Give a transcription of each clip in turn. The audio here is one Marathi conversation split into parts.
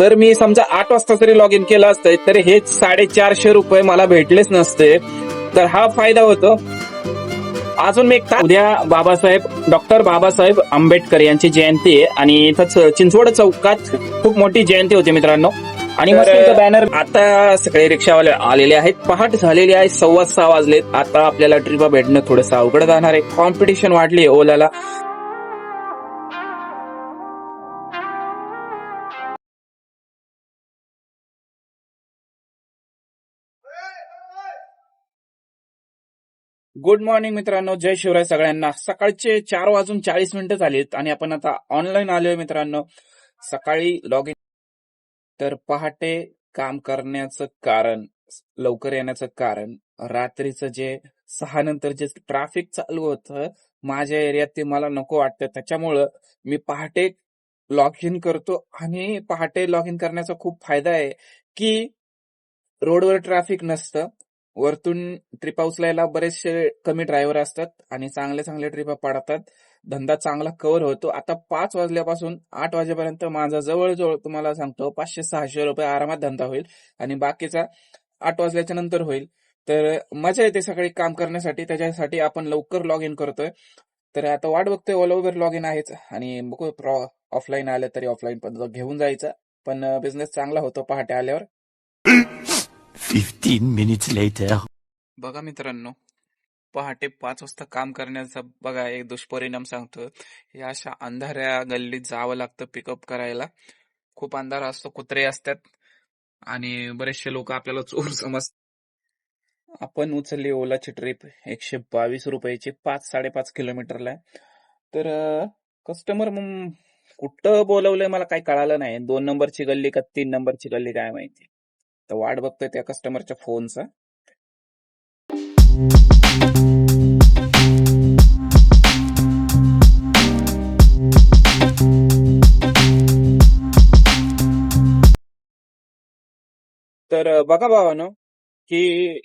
तर मी समजा 8 वाजता जरी लॉग इन केलं असतं तर हे 450 मला भेटलेच नसते. तर हा फायदा होतो. अजून मी उद्या डॉक्टर बाबासाहेब आंबेडकर यांची जयंती आहे आणि इथंच चिंचवड चौकात खूप मोठी जयंती होती मित्रांनो. आणि मस्त बॅनर. आता सगळे रिक्षावाले आलेले आहेत. पहाट झालेली आहे, 6:15 वाजलेत. आता आपल्याला ट्रिपा भेटणं थोडंसं अवघड जाणार आहे. कॉम्पिटिशन वाढली आहे ओलाला. गुड मॉर्निंग मित्रांनो, जय शिवराय सगळ्यांना. सकाळचे 4:40 झालेत आणि आपण आता ऑनलाईन आलोय मित्रांनो. सकाळी लॉग इन. तर पहाटे काम करण्याचं कारण, लवकर येण्याचं कारण, रात्रीचं जे 6 नंतर जे ट्रॅफिक चालू होतं माझ्या एरियात ते मला नको वाटतं. त्याच्यामुळं मी पहाटे लॉग इन करतो. आणि पहाटे लॉग इन करण्याचा खूप फायदा आहे की रोडवर ट्रॅफिक नसतं. वरतून ट्रिपा उचलायला बरेचसे कमी ड्रायव्हर असतात आणि चांगले चांगले ट्रिपा पडतात. धंदा चांगला कव्हर होतो. आता 5 वाजल्यापासून 8 वाजेपर्यंत माझा जवळजवळ तुम्हाला सांगतो 500-600 रुपये आरामात धंदा होईल आणि बाकीचा 8 वाजल्याच्या नंतर होईल. तर मजा येते सकाळी काम करण्यासाठी. त्याच्यासाठी आपण लवकर लॉग इन करतोय. तर आता वाट बघतोय. ओला उबेर लॉग इन आहेच आणि बघू ऑफलाईन आलं तरी ऑफलाईन पण घेऊन जायचं. पण बिझनेस चांगला होतो पहाटे आल्यावर. 15 minutes later. बघा मित्रांनो, पहाटे 5 वाजता काम करण्याचा बघा एक दुष्परिणाम सांगतो. हे अशा अंधाऱ्या गल्लीत जावं लागतं पिकअप करायला. खूप अंधार असतो, कुत्रे असतात आणि बरेचसे लोक आपल्याला चोर समजतात. आपण उचलली ओलाची ट्रिप 122 रुपयाची, 5-5.5 किलोमीटरला आहे. तर कस्टमर मग कुठं बोलवलंय मला काही कळालं नाही. 2 नंबरची गल्ली का 3 नंबरची गल्ली काय माहिती. तर वाट बघतोय त्या कस्टमरच्या फोनचा. तर बघा भावानो की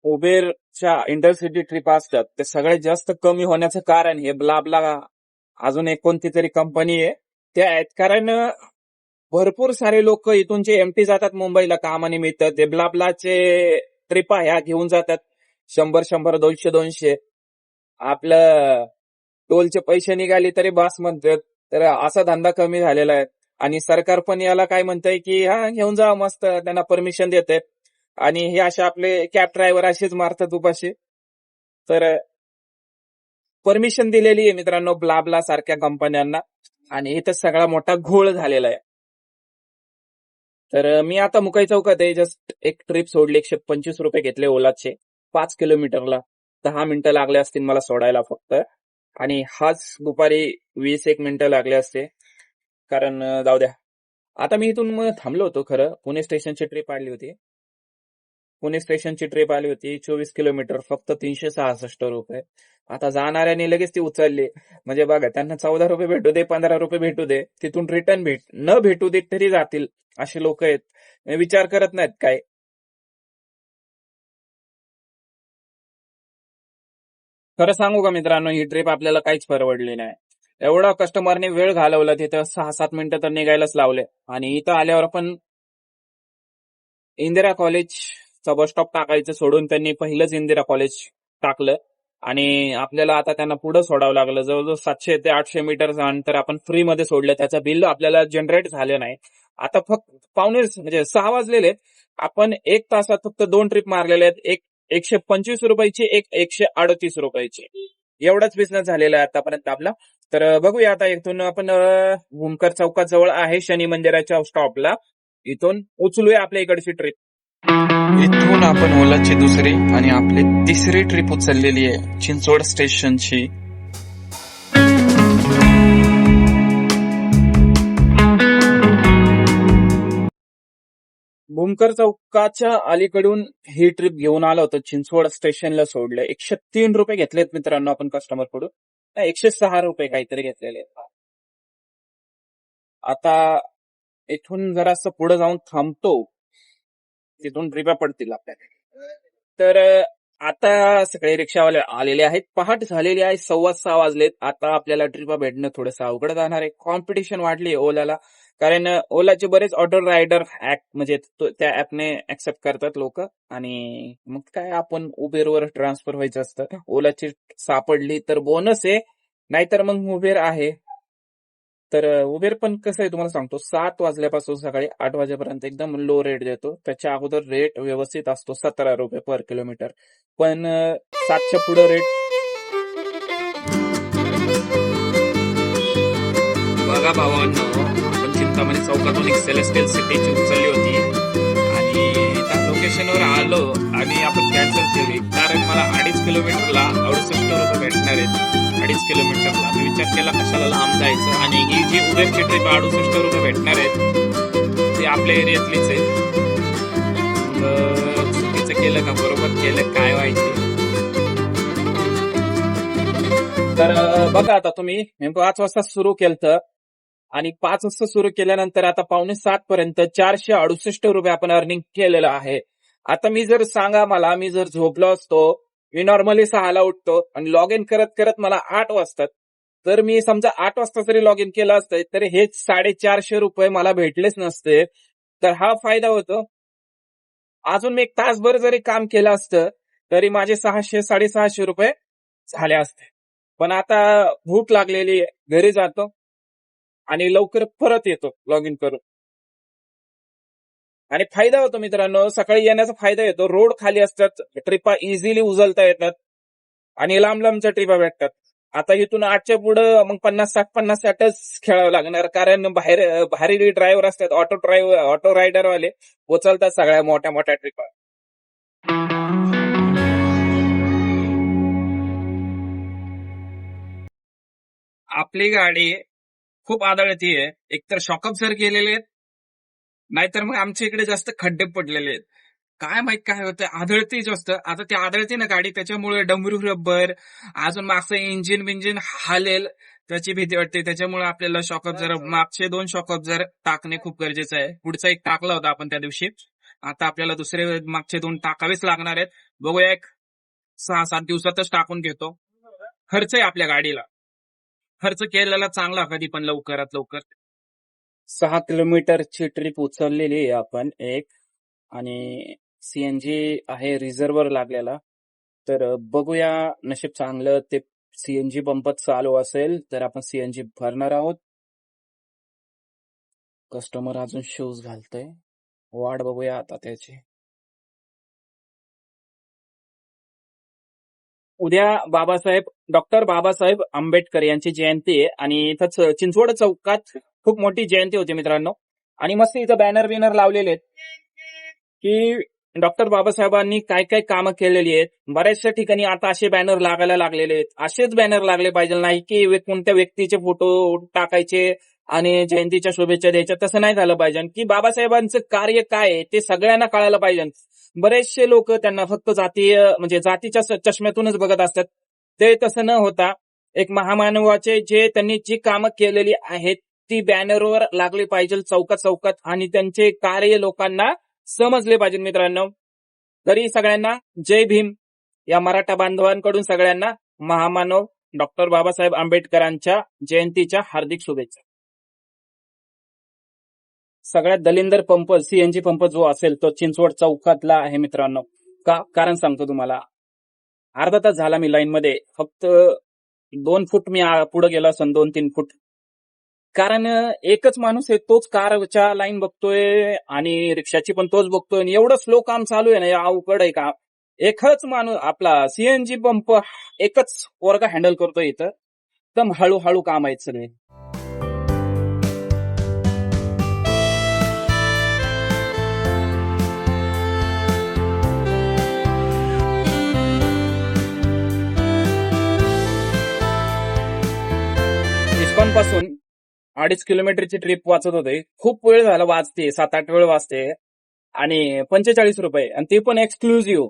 उबेरच्या इंटरसिटी ट्रिप असतात ते सगळ्यात जास्त कमी होण्याचं कारण हे ब्लाब्ला अजून एक कोणती तरी कंपनी आहे त्या आहेत. कारण भरपूर सारे लोक इथून जे एमटी जातात मुंबईला कामानिमित्त ते ब्लाब्लाचे ट्रिपा ह्या घेऊन जातात. 100-100, 200-200 आपलं टोलचे पैसे निघाले तरी बास म्हणतात. तर असा धंदा कमी झालेला आहे आणि सरकार पण याला काय म्हणतंय की हा घेऊन जा, मस्त त्यांना परमिशन देते. आणि हे असे आपले कॅब ड्रायव्हर असेच मारतात उपाशी. तर परमिशन दिलेली आहे मित्रांनो ब्लाब्ला सारख्या कंपन्यांना आणि इथं सगळा मोठा घोळ झालेला आहे. तर मी आता मुकाई चौकात आहे. जस्ट एक ट्रिप सोडली. 125 रुपये घेतले ओलाचे 5 किलोमीटरला. 10 मिनिटं लागले असतील मला सोडायला फक्त. आणि हाच दुपारी 20-1 मिनिटं लागले असते. कारण जाऊ द्या. आता मी इथून मग थांबलो होतो खरं. पुणे स्टेशनची ट्रिप आली होती. 24 किलोमीटर, फक्त 366 रुपये. आता जाणाऱ्याने लगेच ती उचलली. म्हणजे बघा, त्यांना 14 रुपये भेटू दे, 15 रुपये भेटू दे, तिथून रिटर्न न भेटू दे तरी जातील असे लोक आहेत. विचार करत नाहीत काय. खरं सांगू का मित्रांनो, ही ट्रिप आपल्याला काहीच परवडली नाही. एवढा कस्टमरने वेळ घालवला तिथं. 6-7 मिनिटं तर निघायलाच लावले. आणि इथं आल्यावर पण इंदिरा कॉलेजचा बस स्टॉप टाकायचं सोडून त्यांनी पहिलंच इंदिरा कॉलेज टाकलं. आणि आपल्याला आता त्यांना पुढे सोडावं लागलं. जवळजवळ 700 ते 800 मीटरचं अंतर आपण फ्रीमध्ये सोडलं. त्याचं बिल आपल्याला जनरेट झालं नाही. आता फक्त म्हणजे 6 वाजलेले. आपण 1 तासात फक्त 2 ट्रिप मारलेल्या आहेत. एक 125 रुपयाची, एक 138 रुपयाची. एवढाच बिझनेस झालेला आहे आतापर्यंत आपला. तर बघूया आता इथून आपण भूमकर चौकात जवळ आहे शनी मंदिराच्या स्टॉपला. इथून उचलूया आपल्या इकडची ट्रिप. इथून आपण ओलाची दुसरी आणि आपली तिसरी ट्रिप उचललेली आहे चिंचवड स्टेशनची. भूमकर चौकाच्या अलीकडून ही ट्रिप घेऊन आलो होतो. चिंचवड स्टेशनला सोडलं. 103 रुपये घेतलेत मित्रांनो आपण कस्टमर कडून. 106 रुपये काहीतरी घेतलेले. आता इथून जरासं पुढे जाऊन थांबतो. तिथून ट्रिपा पडतील आपल्याकडे. तर आता सगळे रिक्षावाले आलेले आहेत. पहाट झालेली आहे, 6:15 वाजलेत. आता आपल्याला ट्रिपा भेटणं थोडंसं अवघड जाणार आहे. कॉम्पिटिशन वाढली ओलाला. कारण ओलाचे बरेच ऑटो रायडर ऍप म्हणजे त्या ऍपने ऍक्सेप्ट करतात लोक. आणि मग काय आपण उबेरवर ट्रान्सफर व्हायचं असतं. ओलाची सापडली तर बोनस आहे, नाहीतर मग उबेर आहे. तर उबेर पण कसं आहे तुम्हाला सांगतो, 7 वाजल्यापासून सकाळी 8 वाजेपर्यंत एकदम लो रेट देतो. त्याच्या अगोदर रेट व्यवस्थित असतो 17 रुपये पर किलोमीटर. पण 7च्या पुढे रेट बघा भावांनो, आपण चिंतामणी चौकातून एक सेलेस्टियल सिटीची उचलली होती आणि त्या लोकेशनवर आलो आणि आपण कॅन्सल केली, कारण मला 2.5 किलोमीटरला 68 रुपये भेटणार आहेत. 2.5 किलोमीटरला मी विचार केला कशाला लांब जायचं, आणि ही जी उबेरची ट्रिप 68 रुपये भेटणार आहेत ती आपल्या एरियातलीच आहे. चुकीचं केलं का बरोबर केलं काय व्हायचं. तर बघा आता तुम्ही, मी 5 वाजता सुरू केलं आणि 5 वाजता सुरू केल्यानंतर आता 6:45 पर्यंत 468 रुपये आपण अर्निंग केलेलं आहे. आता मी जर सांगा मला, मी जर झोपलो असतो, मी नॉर्मली 6ला उठतो आणि लॉग इन करत करत मला 8 वाजतात, तर मी समजा 8 वाजता जरी लॉग इन केलं असतं तर हे 450 रुपये मला भेटलेच नसते. तर हा फायदा होतो. अजून मी 1 तासभर जरी काम केलं असतं तरी माझे 600-650 रुपये झाले असते. पण आता भूक लागलेली आहे, घरी जातो आणि लवकर परत येतो लॉग इन करून. आणि फायदा होतो मित्रांनो, सकाळी येण्याचा फायदा येतो. रोड खाली असतात, ट्रिपा इझिली उचलता येतात आणि लांब लांबच्या ट्रिपा भेटतात. आता इथून 8च्या पुढं मग 50-60च खेळावं लागणार, कारण बाहेर भारी ड्रायव्हर असतात, ऑटो रायडर वाले उचलतात सगळ्या मोठ्या मोठ्या ट्रिपा. आपली गाडी खूप आदळती आहे. एकतर शॉकअप सर केलेले आहेत, नाहीतर मग आमच्या इकडे जास्त खड्डे पडलेले आहेत. काय माहित काय होतं, आदळती जास्त. आता ती आदळते ना गाडी, त्याच्यामुळे डमरू रबर, अजून मागचं इंजिन हालेल त्याची भीती वाटते. त्याच्यामुळे आपल्याला शॉकअप जर मागचे 2 शॉकअप जर टाकणे खूप गरजेचं आहे. पुढचा एक टाकला होता आपण त्या दिवशी, आता आपल्याला दुसरे मागचे 2 टाकावेच लागणार आहेत. बघूया, एक 6-7 दिवसातच टाकून घेतो. खर्च आहे आपल्या गाडीला, खर्च केलेला चांगला कधी पण लवकरात लवकर. 6 किलोमीटरची ट्रिप उचललेली आहे आपण एक, आणि सीएनजी आहे रिझर्व्हर लागलेला. तर बघूया, नशीब चांगलं ते सीएनजी पंप चालू असेल तर आपण सीएनजी भरणार आहोत. कस्टमर अजून शूज घालतोय, वाट बघूया आता त्याची. उद्या डॉक्टर बाबासाहेब आंबेडकर यांची जयंती आहे आणि इथंच चिंचवड चौकात खूप मोठी जयंती होती मित्रांनो. आणि मस्त इथं बॅनर लावलेले आहेत की डॉक्टर बाबासाहेबांनी काय काय कामं केलेली आहेत. बऱ्याचशा ठिकाणी आता असे बॅनर लागायला लागलेले आहेत. असेच बॅनर लागले पाहिजे, नाही की कोणत्या व्यक्तीचे फोटो टाकायचे आणि जयंतीच्या शुभेच्छा द्यायच्या. तसं नाही झालं पाहिजे, की बाबासाहेबांचं कार्य काय आहे ते सगळ्यांना कळायला पाहिजे. बरेचसे लोक त्यांना फक्त जातीय म्हणजे जातीच्या चष्म्यातूनच बघत असतात. ते तसं न होता एक महामानवाचे जे त्यांनी जी कामं केलेली आहेत ती बॅनरवर लागली पाहिजे चौकात चौकात, आणि त्यांचे कार्य लोकांना समजले पाहिजे मित्रांनो. तरी सगळ्यांना जय भीम. या मराठा बांधवांकडून सगळ्यांना महामानव डॉक्टर बाबासाहेब आंबेडकरांच्या जयंतीच्या हार्दिक शुभेच्छा. सगळ्यात दलिंदर पंप सीएनजी पंप जो असेल तो चिंचवड चौकातला आहे मित्रांनो. कारण सांगतो तुम्हाला, अर्धा तास झाला मी लाईन मध्ये, फक्त 2 फूट मी पुढे गेलो असेल, 2-3 फूट. कारण एकच माणूस आहे, तोच कारच्या लाईन बघतोय आणि रिक्षाची पण तोच बघतोय, आणि एवढं स्लो काम चालू आहे ना, या अवघड आहे का. एकच माणूस आपला सीएनजी पंप एकच वर्ग हँडल करतोय इथं. एकदम हळूहळू काम आहेत सगळे. इस्कॉन पासून 2.5 किलोमीटरची ट्रिप वाचत होते. खूप वेळ झाला वाचते, 7-8 वेळ वाचते, आणि 45 रुपये, आणि ते पण एक्सक्लुझिव्ह.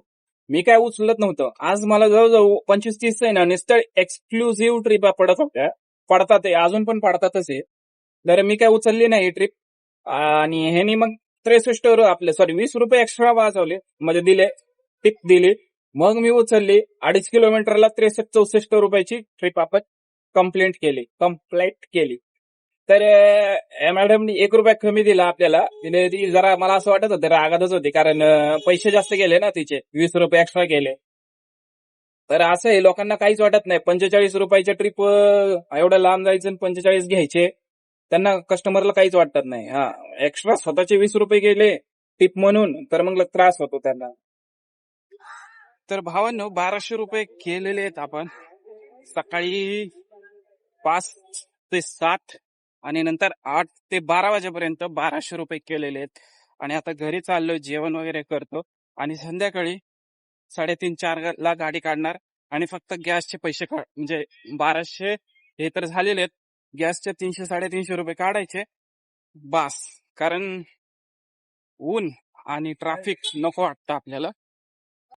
मी काय उचलत नव्हतं. आज मला जवळजवळ 25-30 आहे ना नुसतं एक्सक्लुझिव्ह ट्रिप पडत होत्या, पडतात, अजून पण पडतातच आहे. तर मी काय उचलली नाही ट्रिप, आणि ह्यानी मग 20 रुपये एक्स्ट्रा वाचवले, म्हणजे दिले, टिप दिली. मग मी उचलली 2.5 किलोमीटरला 63-64 रुपयाची ट्रिप आपण कंप्लीट केली. तर मॅडमनी 1 रुपया कमी दिला आपल्याला. तिने ती जरा मला असं वाटत होतं रागातच होती, कारण पैसे जास्त गेले ना तिचे, 20 रुपये एक्स्ट्रा गेले. तर असं आहे, लोकांना काहीच वाटत नाही. 45 रुपयाच्या ट्रिप एवढं लांब जायचं आणि 45 घ्यायचे, त्यांना कस्टमरला काहीच वाटत नाही. हा, एक्स्ट्रा स्वतःचे 20 रुपये गेले टिप म्हणून, तर मग त्रास होतो त्यांना. तर भावांनो, 1200 रुपये केलेले आहेत आपण सकाळी 5 ते 7 आणि नंतर 8 ते 12 वाजेपर्यंत 1200 रुपये केलेले आहेत. आणि आता घरी चाललोय, जेवण वगैरे करतो आणि संध्याकाळी 3:30-4 ला गाडी काढणार आणि फक्त गॅसचे पैसे म्हणजे 1200 हे तर झालेले आहेत. गॅसचे 300-350 रुपये काढायचे बास, कारण ऊन आणि ट्रॅफिक नको वाटतं आपल्याला.